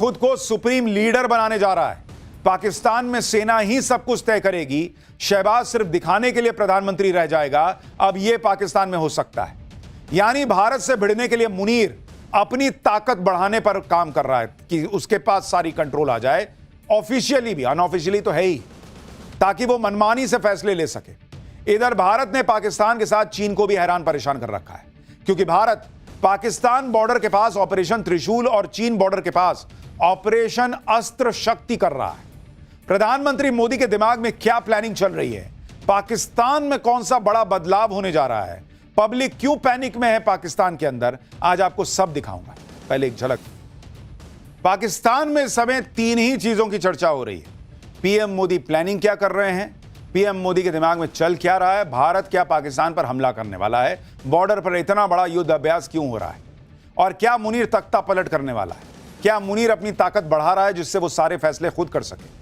खुद को supreme leader बनाने जा रहा है। पाकिस्तान में सेना ही सब कुछ तय करेगी, शहबाज सिर्फ दिखाने के लिए प्रधानमंत्री रह जाएगा। अब यह पाकिस्तान में हो सकता है। यानी भारत से भिड़ने के लिए मुनीर अपनी ताकत बढ़ाने पर काम कर रहा है कि उसके पास सारी कंट्रोल आ जाए, ऑफिशियली भी, अनऑफिशियली तो है ही, ताकि वो मनमानी से फैसले ले सके। इधर भारत ने पाकिस्तान के साथ चीन को भी हैरान परेशान कर रखा है, क्योंकि भारत पाकिस्तान बॉर्डर के पास ऑपरेशन त्रिशूल और चीन बॉर्डर के पास ऑपरेशन अस्त्र शक्ति कर रहा है। प्रधानमंत्री मोदी के दिमाग में क्या प्लानिंग चल रही है, पाकिस्तान में कौन सा बड़ा बदलाव होने जा रहा है, पब्लिक क्यों पैनिक में है पाकिस्तान के अंदर, आज आपको सब दिखाऊंगा। पहले एक झलक। पाकिस्तान में इस समय तीन ही चीजों की चर्चा हो रही है। पीएम मोदी प्लानिंग क्या कर रहे हैं, पीएम मोदी के दिमाग में चल क्या रहा है, भारत क्या पाकिस्तान पर हमला करने वाला है, बॉर्डर पर इतना बड़ा युद्ध अभ्यास क्यों हो रहा है, और क्या मुनीर तख्ता पलट करने वाला है, क्या मुनीर अपनी ताकत बढ़ा रहा है जिससे वो सारे फैसले खुद कर सके।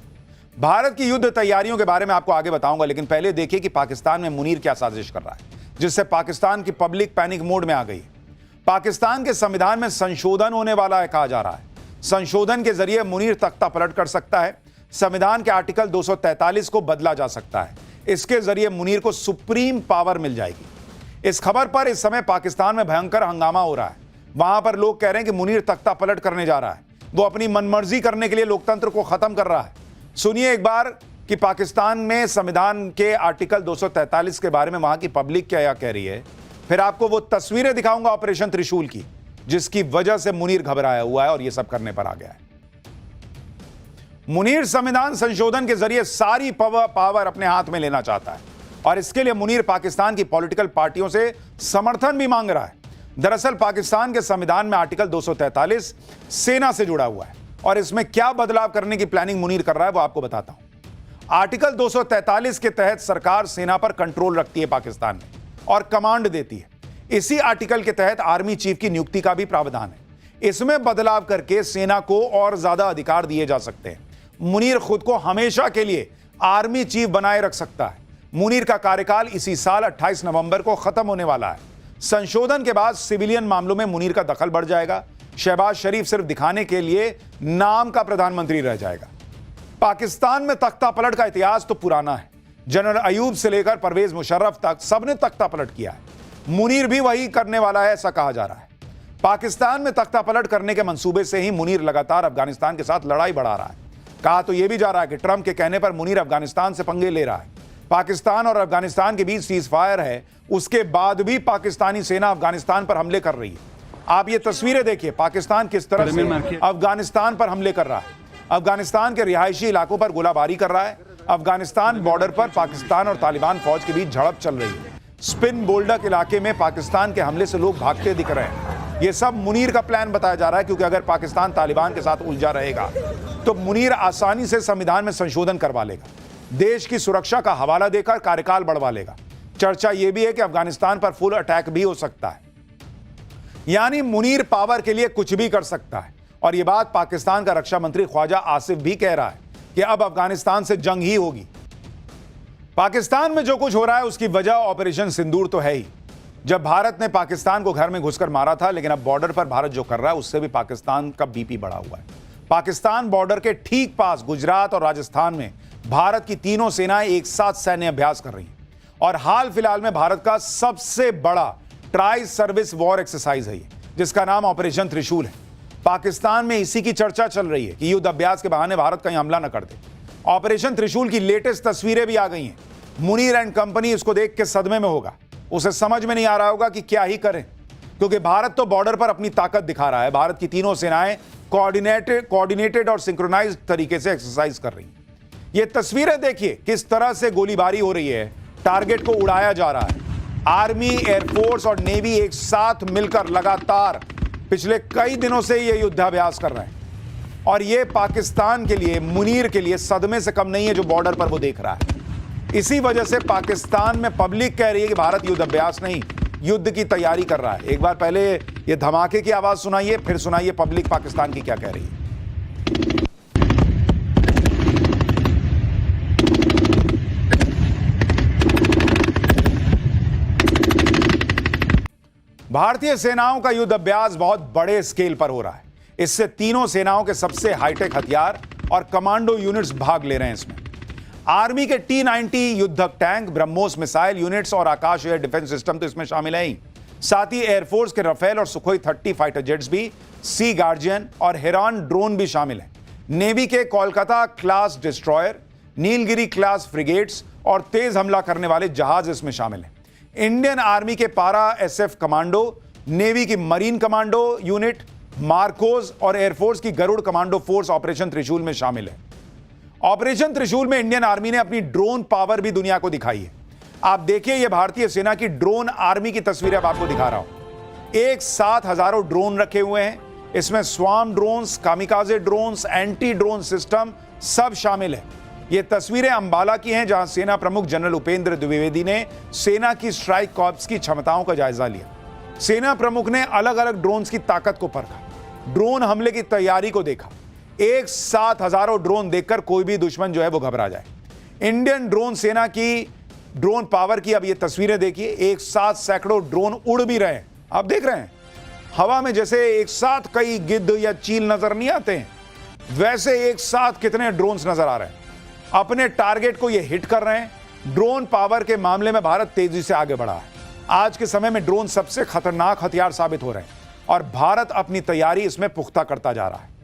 भारत की युद्ध तैयारियों के बारे में आपको आगे बताऊंगा, लेकिन पहले देखिए कि पाकिस्तान में मुनीर क्या साजिश कर रहा है जिससे पाकिस्तान की पब्लिक पैनिक मोड में आ गई है। पाकिस्तान के संविधान में संशोधन होने वाला है, कहा जा रहा है। संशोधन के जरिए मुनीर तख्ता पलट कर सकता है। संविधान के आर्टिकल 243 को बदला जा सकता है। इसके जरिए मुनीर को सुप्रीम पावर मिल जाएगी। इस खबर पर इस समय पाकिस्तान में भयंकर हंगामा हो रहा है। वहां पर लोग कह रहे हैं कि मुनीर तख्ता पलट करने जा रहा है, वो अपनी मनमर्जी करने के लिए लोकतंत्र को खत्म कर रहा है। सुनिए एक बार कि पाकिस्तान में संविधान के आर्टिकल 243 के बारे में वहां की पब्लिक क्या कह रही है। फिर आपको वो तस्वीरें दिखाऊंगा ऑपरेशन त्रिशूल की, जिसकी वजह से मुनीर घबराया हुआ है और ये सब करने पर आ गया है। मुनीर संविधान संशोधन के जरिए सारी पावर अपने हाथ में लेना चाहता है और इसके लिए मुनीर पाकिस्तान की पॉलिटिकल पार्टियों से समर्थन भी मांग रहा है। दरअसल पाकिस्तान के संविधान में आर्टिकल 243 सेना से जुड़ा हुआ है और इसमें क्या बदलाव करने की प्लानिंग मुनीर कर रहा है वो आपको बताता हूं। आर्टिकल 243 के तहत सरकार सेना पर कंट्रोल रखती है पाकिस्तान में और कमांड देती है। इसी आर्टिकल के तहत आर्मी चीफ की नियुक्ति का भी प्रावधान है। इसमें बदलाव करके सेना को और ज्यादा अधिकार दिए जा सकते हैं। मुनीर खुद को हमेशा के लिए आर्मी चीफ बनाए रख सकता है। मुनीर का कार्यकाल इसी साल 28 नवंबर को खत्म होने वाला है। संशोधन के बाद सिविलियन मामलों में मुनीर का दखल बढ़ जाएगा। शहबाज शरीफ सिर्फ दिखाने के लिए नाम का प्रधानमंत्री रह जाएगा। पाकिस्तान में तख्ता पलट का इतिहास तो पुराना है। जनरल अयूब से लेकर परवेज मुशर्रफ तक सबने तख्ता पलट किया है। मुनीर भी वही करने वाला है, ऐसा कहा जा रहा है। पाकिस्तान में तख्ता पलट करने के मंसूबे से ही मुनीर लगातार अफगानिस्तान के साथ लड़ाई बढ़ा रहा है। कहा तो यह भी जा रहा है कि ट्रंप के कहने पर मुनीर अफगानिस्तान से पंगे ले रहा है। पाकिस्तान और अफगानिस्तान के बीच सीज फायर है, उसके बाद भी पाकिस्तानी सेना अफगानिस्तान पर हमले कर रही है। आप ये तस्वीरें देखिए, पाकिस्तान किस तरह से अफगानिस्तान पर हमले कर रहा है। अफगानिस्तान के रिहायशी इलाकों पर गोलाबारी कर रहा है। अफगानिस्तान बॉर्डर पर पाकिस्तान और तालिबान फौज के बीच झड़प चल रही है। स्पिन बोल्डक इलाके में पाकिस्तान के हमले से लोग भागते दिख रहे हैं। यह सब मुनीर का प्लान बताया जा रहा है, क्योंकि अगर पाकिस्तान तालिबान के साथ उलझा रहेगा तो मुनीर आसानी से संविधान में संशोधन करवा लेगा, देश की सुरक्षा का हवाला देकर कार्यकाल बढ़वा लेगा। चर्चा यह भी है कि अफगानिस्तान पर फुल अटैक भी हो सकता है। यानी मुनीर पावर के लिए कुछ भी कर सकता है। और यह बात पाकिस्तान का रक्षा मंत्री ख्वाजा आसिफ भी कह रहा है कि अब अफगानिस्तान से जंग ही होगी। पाकिस्तान में जो कुछ हो रहा है उसकी वजह ऑपरेशन सिंदूर तो है ही। जब भारत ने पाकिस्तान को घर में घुसकर मारा था, लेकिन अब बॉर्डर पर भारत जो कर रहा है उससे भी पाकिस्तान का बीपी बढ़ा हुआ है। पाकिस्तान बॉर्डर के ठीक पास गुजरात और राजस्थान में भारत की तीनों सेनाएं एक साथ सैन्य अभ्यास कर रही हैं और हाल फिलहाल में भारत का सबसे बड़ा ट्राई सर्विस वॉर एक्सरसाइज है ये, जिसका नाम ऑपरेशन त्रिशूल है। पाकिस्तान में इसी की चर्चा चल रही है कि युद्ध अभ्यास के बहाने भारत कहीं हमला न कर दे। ऑपरेशन त्रिशूल की लेटेस्ट तस्वीरें भी आ गई हैं। मुनीर एंड कंपनी इसको देख के सदमे में होगा। उसे समझ में नहीं आ रहा होगा कि क्या ही करें, क्योंकि भारत तो बॉर्डर पर अपनी ताकत दिखा रहा है। भारत की तीनों सेनाएं कोऑर्डिनेटेड और सिंक्रोनाइज्ड तरीके से एक्सरसाइज कर रही हैं। ये तस्वीरें देखिए किस तरह से गोलीबारी हो रही है, टारगेट को उड़ाया जा रहा है। आर्मी, एयरफोर्स और नेवी एक साथ मिलकर लगातार पिछले कई दिनों से ये युद्धाभ्यास कर रहे हैं और ये पाकिस्तान के लिए, मुनीर के लिए सदमे से कम नहीं है जो बॉर्डर पर वो देख रहा है। इसी वजह से पाकिस्तान में पब्लिक कह रही है कि भारत युद्ध अभ्यास नहीं, युद्ध की तैयारी कर रहा है। एक बार पहले ये धमाके की आवाज सुनाइए, फिर सुनाइए पब्लिक पाकिस्तान की क्या कह रही है। भारतीय सेनाओं का युद्ध अभ्यास बहुत बड़े स्केल पर हो रहा है। इससे तीनों सेनाओं के सबसे हाईटेक हथियार और कमांडो यूनिट्स भाग ले रहे हैं इसमें। आर्मी के T-90 युद्धक टैंक, ब्रह्मोस मिसाइल यूनिट्स और आकाश एयर डिफेंस सिस्टम तो इसमें शामिल है ही। साथ ही एयरफोर्स के राफेल और सुखोई 30 फाइटर जेट्स भी, सी गार्जियन और हेरॉन ड्रोन भी शामिल हैं। नेवी के Kolkata class destroyer, Nilgiri class frigates और तेज हमला करने वाले जहाज इसमें शामिल हैं। इंडियन आर्मी के पारा SF कमांडो, नेवी की मरीन कमांडो यूनिट, मार्कोस और एयरफोर्स की गरुड़ कमांडो फोर्स ऑपरेशन त्रिशूल में शामिल है। ऑपरेशन त्रिशूल में इंडियन आर्मी ने अपनी ड्रोन पावर भी दुनिया को दिखाई है। आप देखिए, यह भारतीय सेना की ड्रोन आर्मी की तस्वीरें अब आपको दिखा रहा हूं। एक साथ हजारों ड्रोन रखे हुए हैं। इसमें swarm drones, kamikaze drones, anti drone system सब शामिल है। ये तस्वीरें अंबाला की हैं, जहां सेना प्रमुख जनरल उपेंद्र द्विवेदी ने सेना की स्ट्राइक कॉर्प्स की क्षमताओं का जायजा लिया। सेना प्रमुख ने अलग अलग ड्रोन्स की ताकत को परखा, ड्रोन हमले की तैयारी को देखा। एक साथ हजारों ड्रोन देखकर कोई भी दुश्मन जो है वो घबरा जाए। इंडियन ड्रोन सेना की ड्रोन पावर की अब ये तस्वीरें देखिए। एक साथ सैकड़ों ड्रोन उड़ भी रहे हैं, आप देख रहे हैं हवा में, जैसे एक साथ कई गिद्ध या चील नजर नहीं आते हैं, वैसे एक साथ कितने ड्रोन्स नजर आ रहे हैं। अपने टारगेट को ये हिट कर रहे हैं। ड्रोन पावर के मामले में भारत तेजी से आगे बढ़ा है। आज के समय में ड्रोन सबसे खतरनाक हथियार साबित हो रहे हैं और भारत अपनी तैयारी इसमें पुख्ता करता जा रहा है।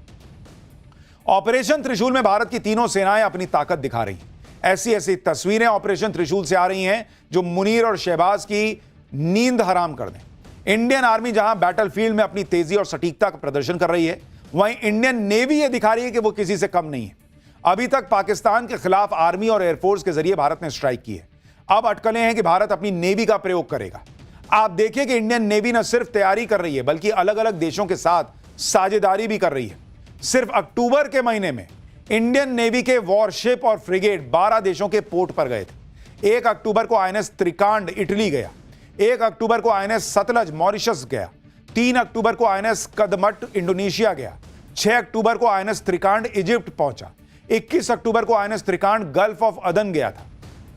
ऑपरेशन त्रिशूल में भारत की तीनों सेनाएं अपनी ताकत दिखा रही हैं। ऐसी ऐसी तस्वीरें ऑपरेशन त्रिशूल से आ रही हैं जो मुनीर और शहबाज की नींद हराम कर दें। इंडियन आर्मी जहां बैटलफील्ड में अपनी तेजी और सटीकता का प्रदर्शन कर रही है, वहीं इंडियन नेवी यह दिखा रही है कि वो किसी से कम नहीं है। अभी तक पाकिस्तान के खिलाफ आर्मी और एयरफोर्स के जरिए भारत ने स्ट्राइक की है। अब अटकलें हैं कि भारत अपनी नेवी का प्रयोग करेगा। आप देखिए कि इंडियन नेवी न सिर्फ तैयारी कर रही है, बल्कि अलग अलग देशों के साथ साझेदारी भी कर रही है। सिर्फ अक्टूबर के महीने में इंडियन नेवी के वॉरशिप और फ्रिगेट 12 देशों के पोर्ट पर गए थे। 1 अक्टूबर को INS त्रिकांड इटली गया, 1 अक्टूबर को INS सतलज मॉरिशस गया, 3 अक्टूबर को INS कदमट इंडोनेशिया गया, 6 अक्टूबर को INS त्रिकांड इजिप्ट पहुंचा, 21 अक्टूबर को INS त्रिकांड गल्फ ऑफ अदन गया था,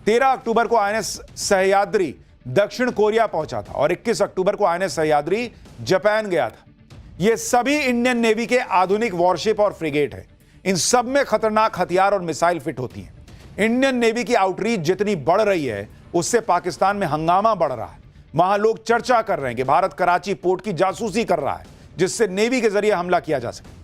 13 अक्टूबर को INS सह्याद्री दक्षिण कोरिया पहुंचा था और 21 अक्टूबर को INS सह्याद्री जापान गया था। ये सभी इंडियन नेवी के आधुनिक वॉरशिप और फ्रिगेट है। इन सब में खतरनाक हथियार और मिसाइल फिट होती हैं। इंडियन नेवी की आउटरीच जितनी बढ़ रही है, उससे पाकिस्तान में हंगामा बढ़ रहा है। वहां लोग चर्चा कर रहे हैं कि भारत कराची पोर्ट की जासूसी कर रहा है, जिससे नेवी के जरिए हमला किया जा सके।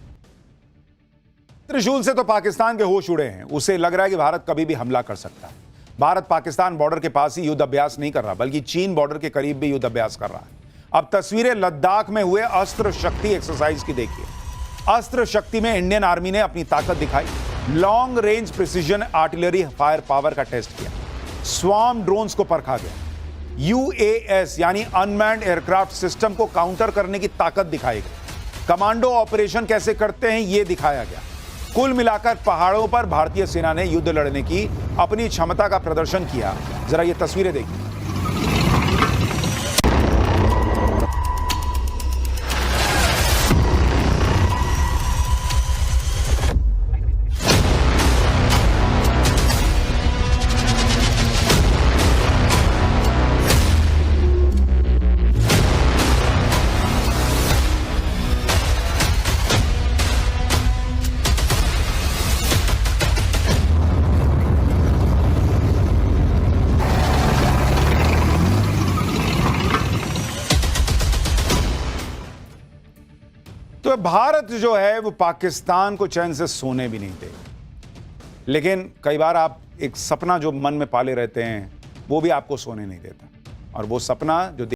त्रिशूल से तो पाकिस्तान के होश उड़े हैं। उसे लग रहा है कि भारत कभी भी हमला कर सकता है। भारत पाकिस्तान बॉर्डर के पास ही युद्ध अभ्यास नहीं कर रहा, बल्कि चीन बॉर्डर के करीब भी युद्ध अभ्यास कर रहा है। अब तस्वीरें लद्दाख में हुए अस्त्र शक्ति एक्सरसाइज की देखिए। अस्त्र शक्ति में इंडियन आर्मी ने अपनी ताकत दिखाई, long range precision artillery fire power का टेस्ट किया, स्वार्म ड्रोन्स को परखा गया, UAS यानी अनमैन्ड एयरक्राफ्ट सिस्टम को काउंटर करने की ताकत दिखाई गई, कमांडो ऑपरेशन कैसे करते हैं यह दिखाया गया। कुल मिलाकर पहाड़ों पर भारतीय सेना ने युद्ध लड़ने की अपनी क्षमता का प्रदर्शन किया। जरा ये तस्वीरें देखिए। तो भारत जो है वो पाकिस्तान को चैन से सोने भी नहीं देगा। लेकिन कई बार आप एक सपना जो मन में पाले रहते हैं, वो भी आपको सोने नहीं देता, और वो सपना जो